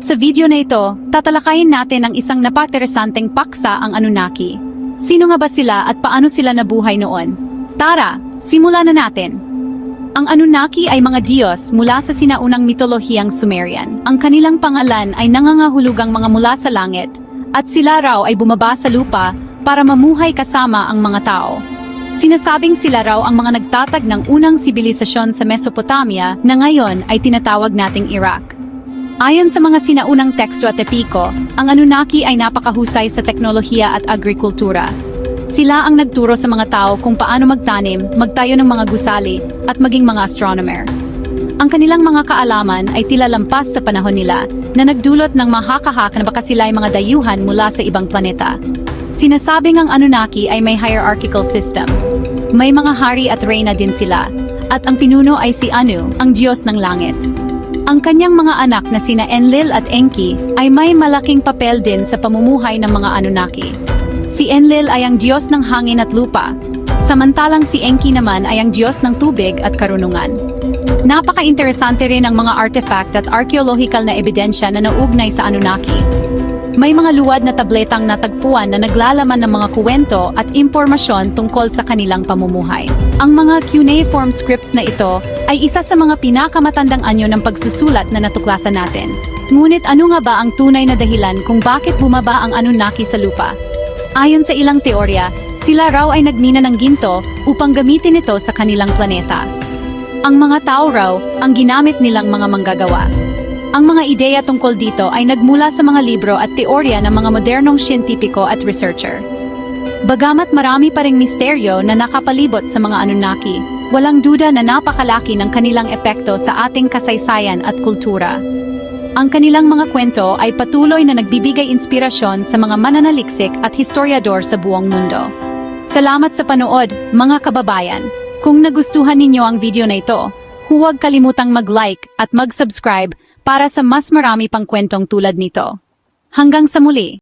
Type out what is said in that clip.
Sa video na ito, tatalakayin natin ang isang napaka-interesanteng paksa, ang Anunnaki. Sino nga ba sila at paano sila nabuhay noon? Tara, simulan na natin! Ang Anunnaki ay mga Diyos mula sa sinaunang mitolohiyang Sumerian. Ang kanilang pangalan ay nangangahulugang mga mula sa langit, at sila raw ay bumaba sa lupa para mamuhay kasama ang mga tao. Sinasabing sila raw ang mga nagtatag ng unang sibilisasyon sa Mesopotamia na ngayon ay tinatawag nating Iraq. Ayon sa mga sinaunang teksto at epiko, ang Anunnaki ay napakahusay sa teknolohiya at agrikultura. Sila ang nagturo sa mga tao kung paano magtanim, magtayo ng mga gusali, at maging mga astronomer. Ang kanilang mga kaalaman ay tila lampas sa panahon nila na nagdulot ng mahakahak na baka sila ay mga dayuhan mula sa ibang planeta. Sinasabing ang Anunnaki ay may hierarchical system. May mga hari at reyna din sila, at ang pinuno ay si Anu, ang Diyos ng langit. Ang kanyang mga anak na sina Enlil at Enki ay may malaking papel din sa pamumuhay ng mga Anunnaki. Si Enlil ay ang Diyos ng hangin at lupa, samantalang si Enki naman ay ang Diyos ng tubig at karunungan. Napaka-interesante rin ang mga artifact at archaeological na ebidensya na nauugnay sa Anunnaki. May mga luwad na tabletang natagpuan na naglalaman ng mga kuwento at impormasyon tungkol sa kanilang pamumuhay. Ang mga cuneiform scripts na ito ay isa sa mga pinakamatandang anyo ng pagsusulat na natuklasan natin. Ngunit ano nga ba ang tunay na dahilan kung bakit bumaba ang Anunnaki sa lupa? Ayon sa ilang teorya, sila raw ay nagmina ng ginto upang gamitin ito sa kanilang planeta. Ang mga tao raw ang ginamit nilang mga manggagawa. Ang mga ideya tungkol dito ay nagmula sa mga libro at teorya ng mga modernong siyentipiko at researcher. Bagamat marami pa ring misteryo na nakapalibot sa mga Anunnaki, walang duda na napakalaki ng kanilang epekto sa ating kasaysayan at kultura. Ang kanilang mga kwento ay patuloy na nagbibigay inspirasyon sa mga mananaliksik at historiador sa buong mundo. Salamat sa panood, mga kababayan! Kung nagustuhan ninyo ang video na ito, huwag kalimutang mag-like at mag-subscribe para sa mas marami pang kwentong tulad nito. Hanggang sa muli!